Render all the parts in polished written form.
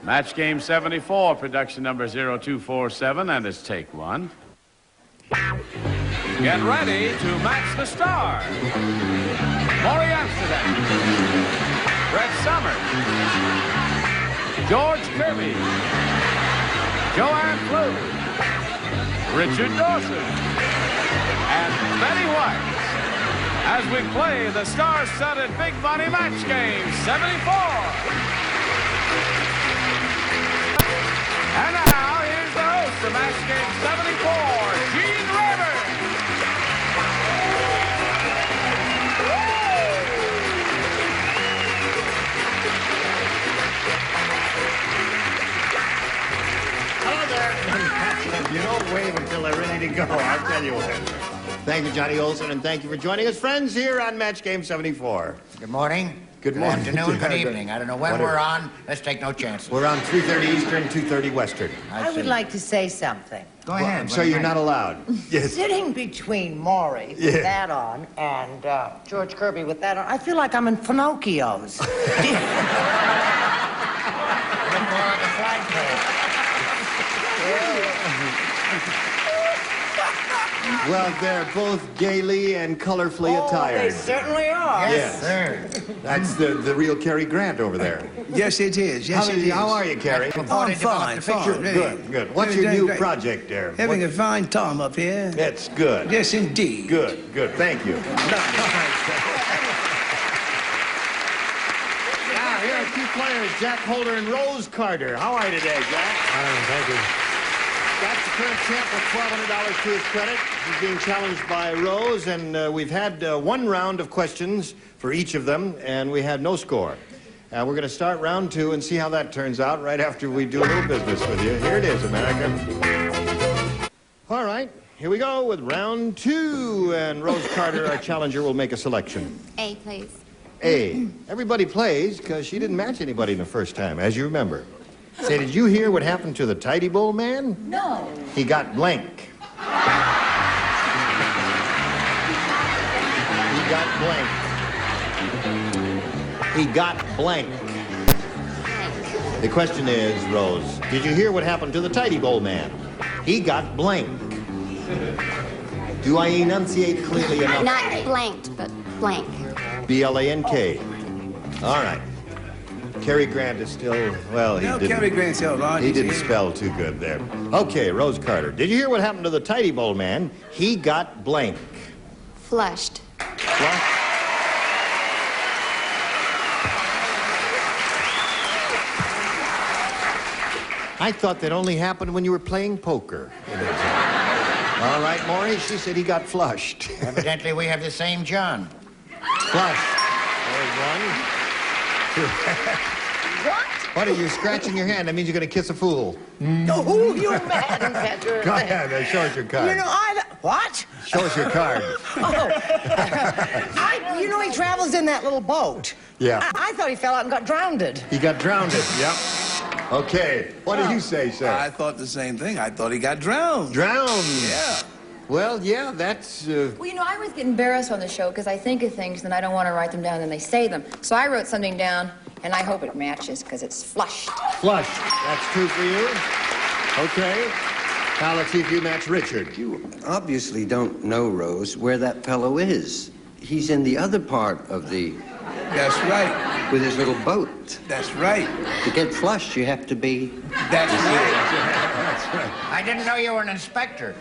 Match game 74, production number 0247, and it's take one. Get ready to match the star. Morey, Amsterdam. Brett Summers. George Kirby. Joanne Pflug. Richard Dawson. And Betty White. As we play the star-studded big money match game 74. And now, here's the host of Match Game 74, Gene Rivers. Hello there. You don't wave until they're ready to go, I'll tell you what. Thank you, Johnny Olson, and thank you for joining us, friends, here on Match Game 74. Good morning. Good morning. Afternoon, good evening. I don't know when we're on. Let's take no chances. We're on 3:30 Eastern, 2:30 Western. I would like to say something. Go ahead. So you're not allowed. Yes. Sitting between Morey with that on and George Kirby with that on, I feel like I'm in Pinocchio's. The flagpole. Well, they're both gaily and colorfully They attired. certainly are. Yes, sir. That's the real Cary Grant over there. Yes, it is. Yes, it is. How are you, Cary? Oh, I'm fine, fine. Good. What's your new project there? Having a fine time up here. That's good. Yes, indeed. Good. Thank you. Now, here are two players, Jack Holder and Rose Carter. How are you today, Jack? Fine, thank you. Jack's the current champ with $1,200 to his credit. He's being challenged by Rose, and we've had one round of questions for each of them, and we had no score. We're going to start round two and see how that turns out right after we do a little business with you. Here it is, America. All right, here we go with round two, and Rose Carter, our challenger, will make a selection. A, please. A. Everybody plays because she didn't match anybody in the first time, as you remember. Say, did you hear what happened to the Tidy Bowl man? No. He got blank. He got blank. The question is, Rose, did you hear what happened to the Tidy Bowl man? He got blank. Do I enunciate clearly enough? Not blanked, but blank. B-L-A-N-K. All right. Cary Grant is still, well, he didn't. Cary Grant's held on. He didn't spell too good there. Okay, Rose Carter. Did you hear what happened to the Tidy Bowl man? He got blank. Flushed. Flush. I thought that only happened when you were playing poker. All right, Morey, she said he got flushed. Evidently, we have the same John. Flush. There's one. What? What are you scratching your hand? That means you're going to kiss a fool. Oh, you're mad and better. Go ahead, show us your card. You know, what? Show us your card. You know, he travels in that little boat. Yeah. I thought he fell out and got drowned. He got drowned. Yep. Okay. What did you say, sir? I thought the same thing. I thought he got drowned. Drowned. Yeah. Well, yeah, that's... Well, you know, I always get embarrassed on the show because I think of things and I don't want to write them down and they say them. So I wrote something down, and I hope it matches because it's flushed. Flushed. That's true for you. Okay. Now let's see if you match Richard. You obviously don't know, Rose, where that fellow is. He's in the other part of the... That's right. with his little boat. That's right. To get flushed, you have to be... That's right. That's right. I didn't know you were an inspector.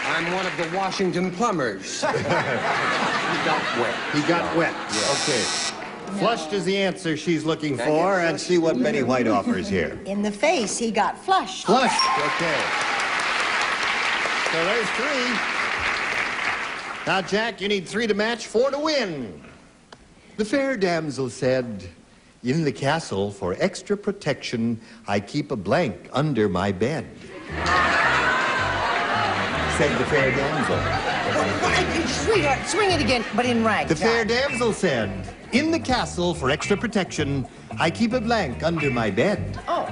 I'm one of the Washington plumbers. He got wet. He got wet. Yeah. Okay. Flushed is the answer she's looking for, and see what Betty White offers here. In the face, he got flushed. Flushed. Okay. So there's three. Now, Jack, you need 3 to match, 4 to win. The fair damsel said, "In the castle, for extra protection, I keep a blank under my bed." Said the fair damsel. Sweetheart, swing it again, but in ragtime. The fair damsel said, "In the castle, for extra protection, I keep a blank under my bed." Oh.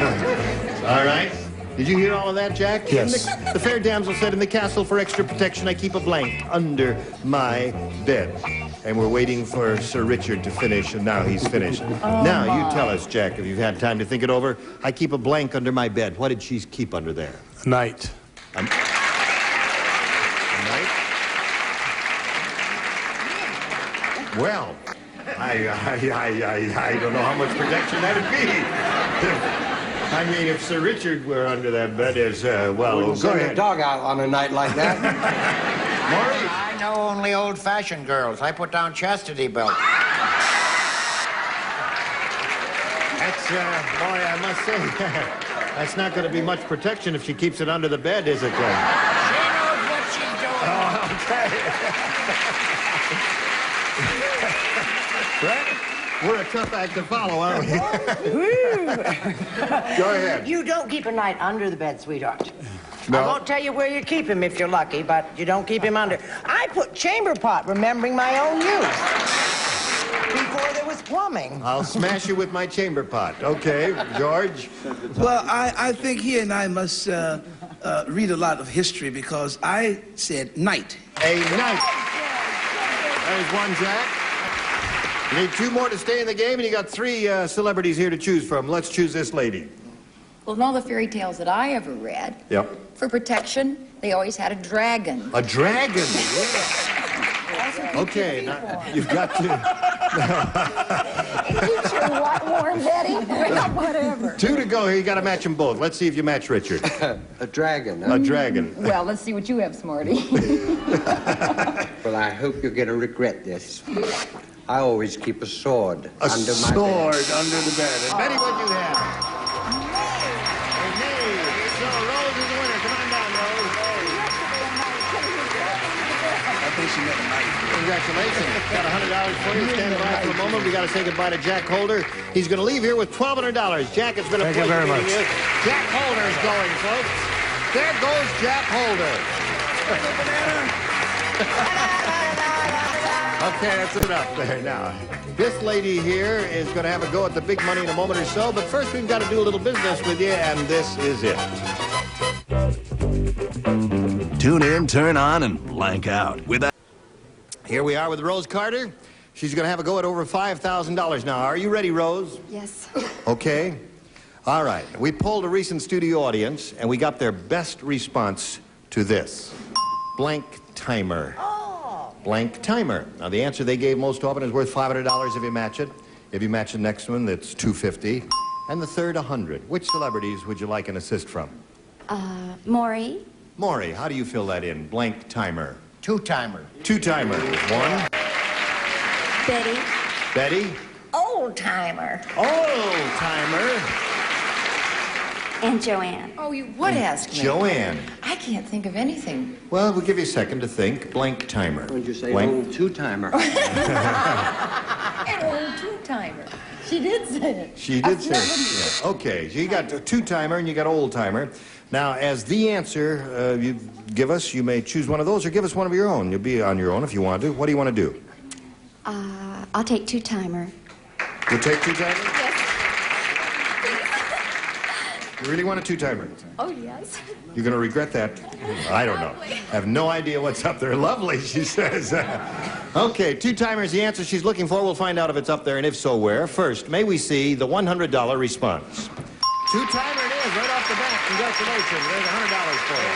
All right. Did you hear all of that, Jack? Yes. The fair damsel said, in the castle for extra protection, I keep a blank under my bed. And we're waiting for Sir Richard to finish, and now he's finished. Now, you tell us, Jack, if you've had time to think it over. I keep a blank under my bed. What did she keep under there? A knight. A knight? Well, I don't know how much protection that'd be. I mean, if Sir Richard were under that bed, well, go ahead. A dog out on a night like that. Morey? I know only old-fashioned girls. I put down chastity belt. That's, boy, I must say, that's not going to be much protection if she keeps it under the bed, is it, She knows what she's doing. Oh, okay. Right? We're a tough act to follow, aren't we? Go ahead. You don't keep a knight under the bed, sweetheart. No. I won't tell you where you keep him if you're lucky, but you don't keep him under. I put chamber pot, remembering my own youth. Before there was plumbing. I'll smash you with my chamber pot. Okay, George? Well, I think he and I must read a lot of history because I said knight. A knight. There's one, Jack. You need two more to stay in the game, and you got three celebrities here to choose from. Let's choose this lady. Well, in all the fairy tales that I ever read, Yep. for protection, they always had a dragon. A dragon. Yeah. Okay, now you've got to. Keeps your what warm, Betty? Well, whatever. Two to go here. You got to match them both. Let's see if you match Richard. A dragon, A huh? dragon. Well, let's see what you have, Smarty. Well, I hope you're going to regret this. I always keep a sword A under my sword bed. under the bed. And Betty, what'd you have? A knave. So Rose is the winner. Come on down, Rose. I think she meant knight. Congratulations. Got $100 for you. Stand by for a moment. We got to say goodbye to Jack Holder. He's going to leave here with $1,200. Jack, it's been a Thank you pleasure very meeting much. you. Jack Holder's going, folks. There goes Jack Holder. Okay, that's enough there now. This lady here is going to have a go at the big money in a moment or so, but first we've got to do a little business with you, and this is it. Tune in, turn on, and blank out. With that. Here we are with Rose Carter. She's going to have a go at over $5,000 now. Are you ready, Rose? Yes. Okay. All right. We polled a recent studio audience, and we got their best response to this. Blank timer. Blank timer. Now, the answer they gave most often is worth $500 if you match it. If you match the next one, that's $250. And the third, $100. Which celebrities would you like an assist from? Morey. Morey, how do you fill that in? Blank timer. Two-timer. Two-timer. One. Betty. Betty. Old timer. Old timer. And Joanne. Oh, you would ask me. Joanne. I can't think of anything. Well, we'll give you a second to think. Blank timer. Would you say Blank. old two-timer? An old two-timer. She did say it. She did say it. Yeah. Okay, so you got a two-timer and you got old timer. Now, as the answer you give us, you may choose one of those or give us one of your own. You'll be on your own if you want to. What do you want to do? I'll take two-timer. You'll take two-timer? Yes. You really want a two-timer? Oh, yes. You're going to regret that. I don't know. I have no idea what's up there. Lovely, she says. Okay, two-timer is the answer she's looking for. We'll find out if it's up there and if so, where. First, may we see the $100 response? Two-timer it is, right off the bat. Congratulations. There's $100 for you.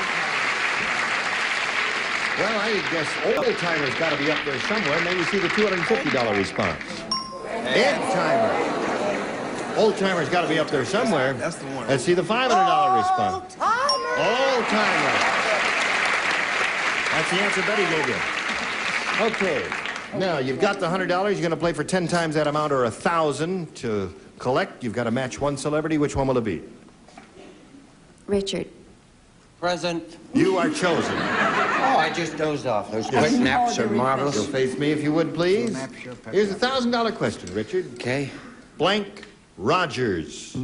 Well, I guess old-timer's got to be up there somewhere. May we see the $250 response? Ed-timer. Old-timer's got to be up there somewhere. That's the one. Let's see the $500 response. Old-timer. That's the answer Betty gave you. Okay. Now, you've got the $100. You're going to play for 10 times that amount or 1,000 to collect. You've got to match one celebrity. Which one will it be? Richard. Present. You are chosen. Oh, I just dozed off. Those quick naps are marvelous. You'll face me if you would, please. Here's a $1,000 question, Richard. Okay. Blank Rogers.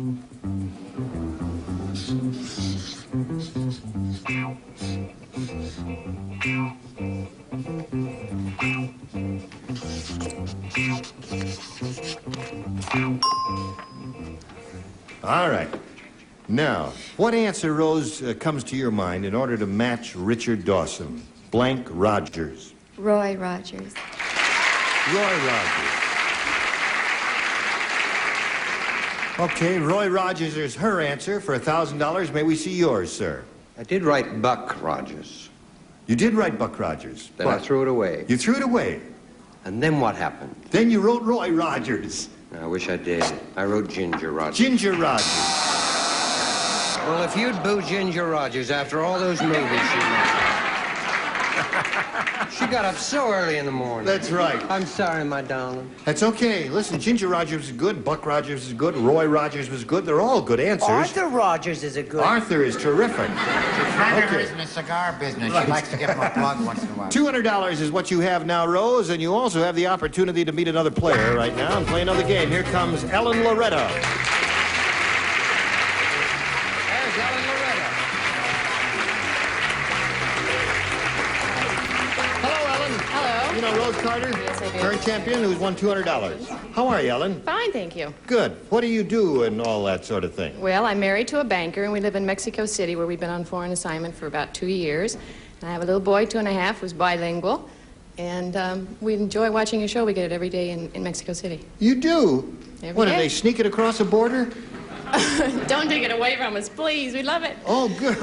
All right. Now, what answer, Rose, comes to your mind in order to match Richard Dawson? Blank Rogers. Roy Rogers. Roy Rogers. Okay, Roy Rogers is her answer for $1,000. May we see yours, sir? I did write Buck Rogers. You did write Buck Rogers. Then I threw it away. You threw it away? And then what happened? Then you wrote Roy Rogers. I wish I did. I wrote Ginger Rogers. Ginger Rogers. Well, if you'd boo Ginger Rogers after all those movies she made. She got up so early in the morning. That's right. I'm sorry, my darling. That's okay. Listen, Ginger Rogers is good, Buck Rogers is good, Roy Rogers was good. They're all good answers. Arthur Rogers is a good... Arthur is terrific. Her friend of hers in the cigar business. She likes to give him a plug once in a while. $200 is what you have now, Rose, and you also have the opportunity to meet another player right now and play another game. Here comes Ellen Loretta. There's Ellen Loretta. You know Rose Carter? Yes, I do. Current champion who's won $200. How are you, Ellen? Fine, thank you. Good. What do you do and all that sort of thing? Well, I'm married to a banker, and we live in Mexico City, where we've been on foreign assignment for about 2 years. And I have a little boy, 2.5, who's bilingual. And we enjoy watching your show. We get it every day in Mexico City. You do? Every What, do day. they sneak it across the border? Don't take it away from us, please. We love it. Oh, good.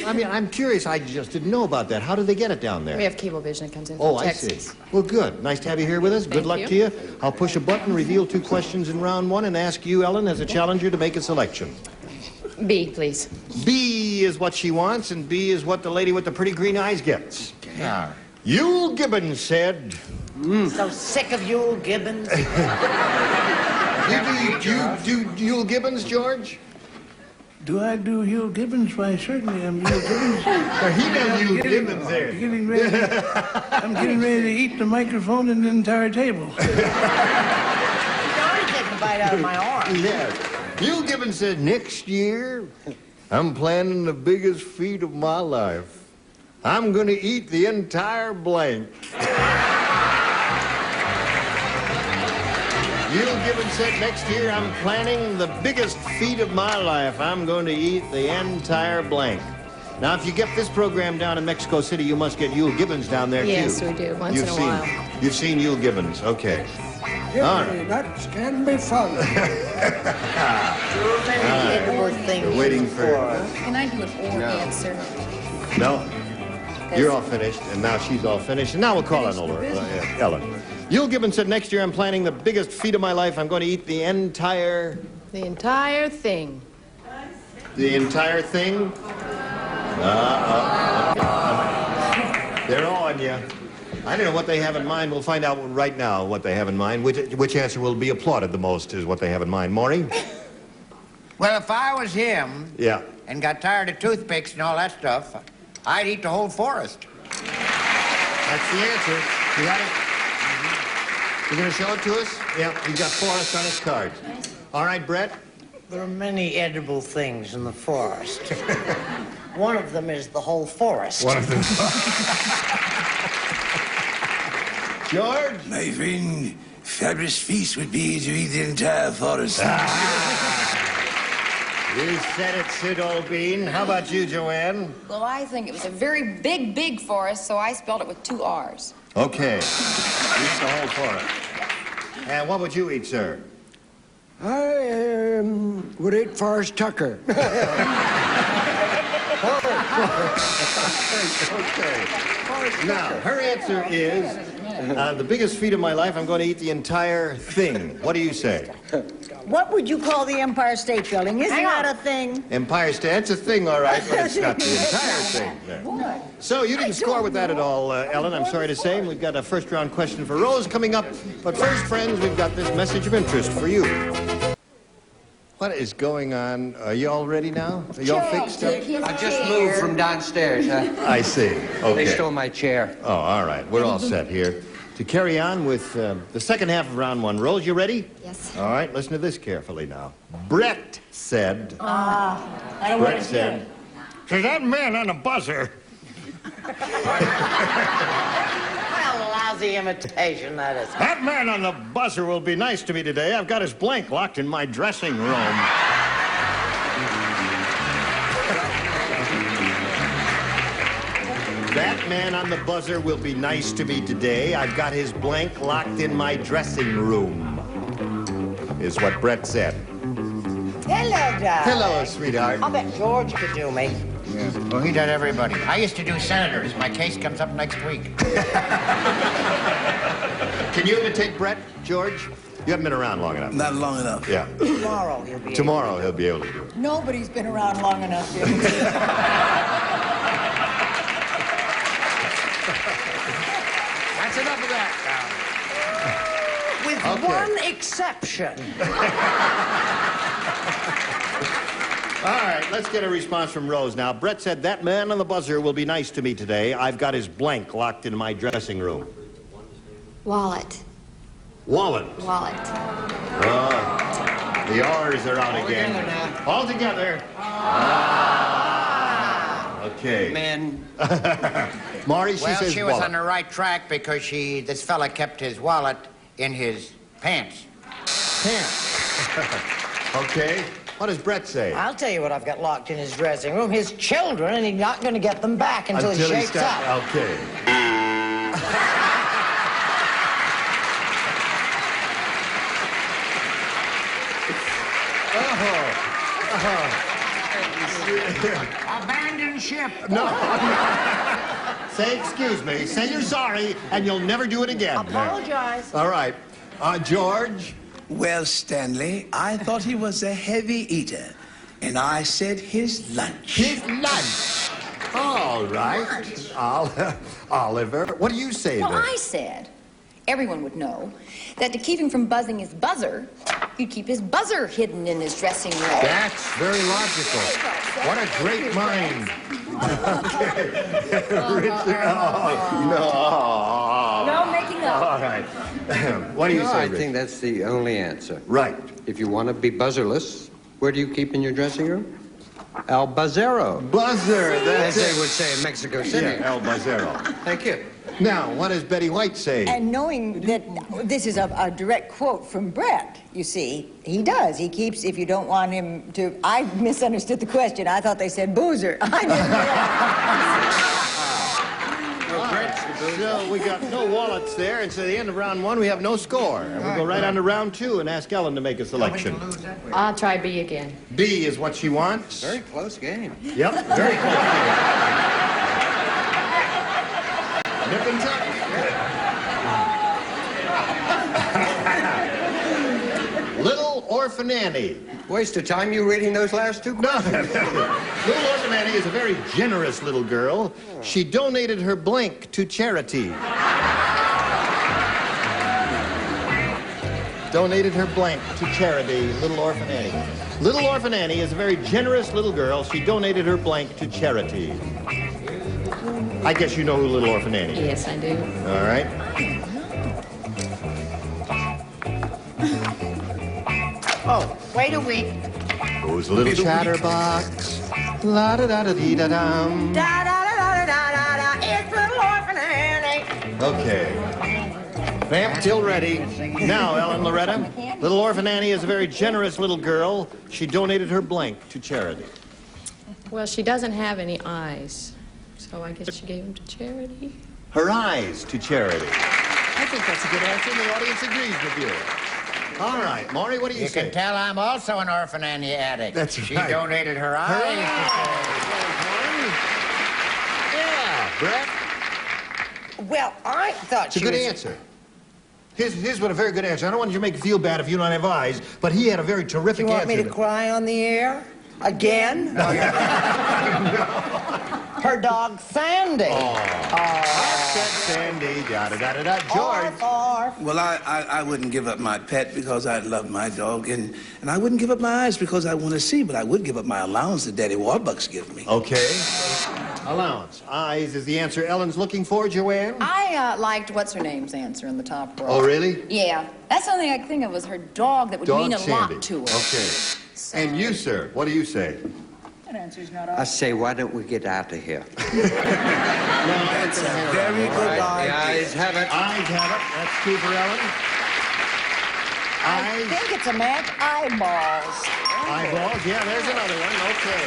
I mean, I'm curious. I just didn't know about that. How do they get it down there? We have cable vision that comes in from Oh, I Texas. see. Well, good. Nice to have you here with us. Good Thank luck you. to you. I'll push a button, reveal 2 questions in round 1, and ask you, Ellen, as a challenger, to make a selection. B, please. B is what she wants, and B is what the lady with the pretty green eyes gets. Yeah. Yule Gibbons said... So sick of Yule Gibbons. You do Yule Gibbons, George? Do I do Hugh Gibbons? Why, certainly I'm Hugh Gibbons. He knows Yule Gibbons there. I'm getting ready to eat the microphone and the entire table. You're already getting a bite out of my arm. Yes. Yule Gibbons said, next year, I'm planning the biggest feat of my life. I'm going to eat the entire blank. Yule Gibbons said, next year I'm planning the biggest feat of my life. I'm going to eat the entire blank. Now, if you get this program down in Mexico City, you must get Yule Gibbons down there, Yes, too. we do, once in a while. You've seen Yule Gibbons, okay. All right. That can be fun. We're waiting for... Can I do an or answer? No? You're all finished, and now she's all finished. And now we'll call on Ellen. Yule Gibbons said, next year I'm planning the biggest feat of my life. I'm going to eat the entire... The entire thing. The entire thing? They're on you. I don't know what they have in mind. We'll find out right now what they have in mind. Which answer will be applauded the most is what they have in mind. Morey? Well, if I was him Yeah. and got tired of toothpicks and all that stuff, I'd eat the whole forest. That's the answer. You got it? You going to show it to us? Yeah, he's got forest on his card. All right, Brett? There are many edible things in the forest. One of them is the whole forest. One of them. George? My friend, fabulous feast would be to eat the entire forest. You said it, Sid Oldbean. How about you, Joanne? Well, I think it was a very big, big forest, so I spelled it with 2 R's. Okay. Eat the whole forest. And what would you eat, sir? I would eat Forrest Tucker. Okay. Now, her answer is, the biggest feat of my life, I'm going to eat the entire thing. What do you say? What would you call the Empire State Building? Isn't that a thing? Empire State, it's a thing, all right, but it's not the entire thing. There. So you didn't score with that at all, Ellen, I'm sorry to say. We've got a first-round question for Rose coming up. But first, friends, we've got this message of interest for you. What is going on? Are you all ready now? Are you all fixed up? I just moved from downstairs. I see. Okay. They stole my chair. Oh, all right. We're all set here. To carry on with the second half of round 1. Rose, you ready? Yes. All right, listen to this carefully now. Brett said... I don't Brett want to hear said... To that man on the buzzer... What a lousy imitation that is. That man on the buzzer will be nice to me today. I've got his blank locked in my dressing room. That man on the buzzer will be nice to me today. I've got his blank locked in my dressing room, is what Brett said. Hello, darling. Hello, sweetheart. I'll bet George could do me. Yeah. Well, he did everybody. I used to do senators. My case comes up next week. Can you imitate Brett, George? You haven't been around long enough. Not long enough. Yeah. Tomorrow he'll be Tomorrow he'll be able to do it. Nobody's been around long enough yet. That's enough of that now. With Okay. one exception. All right, let's get a response from Rose now. Brett said, that man on the buzzer will be nice to me today. I've got his blank locked in my dressing room. Wallet. Wallet. Wallet. Oh, the R's are out again. All together. Okay. Man. Morey, she Well, says she was wallet. on the right track because this fella kept his wallet in his pants. Pants. Okay. What does Brett say? I'll tell you what I've got locked in his dressing room. His children, and he's not going to get them back until he shakes up. Okay. Abandon ship. No. Say excuse me. Say you're sorry, and you'll never do it again. Apologize. All right. George? Well, Stanley, I thought he was a heavy eater, and I said his lunch. His lunch. All right. Oliver, what do you say Well, there? I said everyone would know that to keep him from buzzing his buzzer, you'd keep his buzzer hidden in his dressing room. That's very logical. What a great mind. Richard, No making up. All right. What do you No, say, I Richard? think that's the only answer. Right. If you want to be buzzerless, where do you keep in your dressing room? El Buzzero. Buzzer. As That's they it. would say in Mexico City. Yeah, El Buzzero. Thank you. Now, what does Betty White say? And knowing that this is a direct quote from Brett, you see, he does. He keeps, if you don't want him to... I misunderstood the question. I thought they said boozer. I didn't realize. So we got no wallets there, and so at the end of round one, we have no score. And we'll go right on to round two and ask Ellen to make a selection. I'll try B again. B is what she wants. Very close game. Yep, very close. Nip and tuck. Little Orphan Annie. Waste of time you reading those last two No. questions. Little Orphan Annie is a very generous little girl. She donated her blank to charity. Donated her blank to charity, Little Orphan Annie. Little Orphan Annie is a very generous little girl. She donated her blank to charity. I guess you know who Little Orphan Annie is. Yes, I do. All right. Oh, wait a week. Who's a little chatterbox? La da da da dee da dum. Da da da da da da da. It's Little Orphan Annie. Okay. Vamp till ready. Now, Ellen Loretta. Little Orphan Annie is a very generous little girl. She donated her blank to charity. Well, she doesn't have any eyes, so I guess she gave them to charity. Her eyes to charity. I think that's a good answer, and the audience agrees with you. All right, Morey, what do you You say? can tell I'm also an Orphan Annie addict. That's She right. donated her eyes. Yeah, Brett. Well, I thought It's a she good was... answer. Here's what a very good answer. I don't want you to make you feel bad if you don't have eyes, but he had a very terrific You want me answer. to cry on the air? Again? Her dog, Sandy. Upset Sandy, da-da-da-da-da. George. Arf. Well, I wouldn't give up my pet because I love my dog, and I wouldn't give up my eyes because I want to see, but I would give up my allowance that Daddy Warbucks give me. Okay. Allowance. Eyes is the answer Ellen's looking for, Joanne? I liked what's-her-name's answer in the top row. Oh, really? Yeah. That's the only thing I could think of was her dog that would Dog mean a Sandy. lot to her. Okay. And you, sir, what do you say? That answer's not I say, why don't we get out of here? That's a very good The idea. eyes have it. Eyes have it. That's two for Ellen. I Eyes. think it's a match. Eyeballs. Eyeballs. Yeah, there's another one. Okay.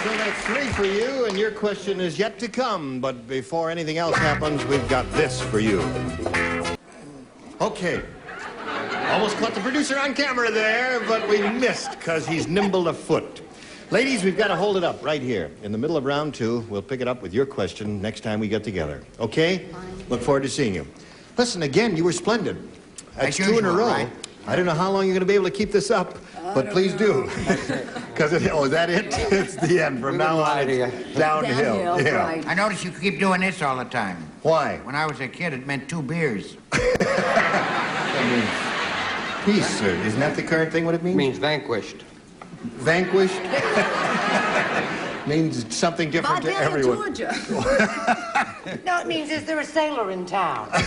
So that's 3 for you, and your question is yet to come. But before anything else happens, we've got this for you. Okay. Almost caught the producer on camera there, but we missed because he's nimble of foot. Ladies, we've got to hold it up right here. In the middle of round 2, we'll pick it up with your question next time we get together. Okay? Look forward to seeing you. Listen, again, you were splendid. That's 2 in a row. Right? I don't know how long you're going to be able to keep this up, but please do. Because, is that it? It's the end. From now on, it's downhill. Yeah. Right. I noticed you keep doing this all the time. Why? When I was a kid, it meant 2 beers. Peace, sir. Isn't that the current thing, what it means? It means vanquished. Vanquished? Means something different to everyone. Georgia. No, it means is there a sailor in town? There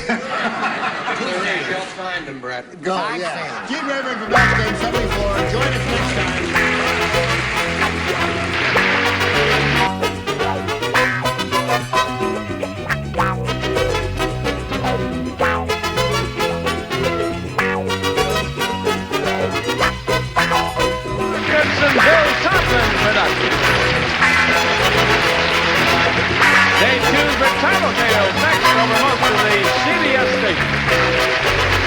is. You'll find him, Brett. Go, yeah. Gene Rayburn from Match Game 74. Join us next time. Stay tuned for Tattletales next over most of the CBS stations.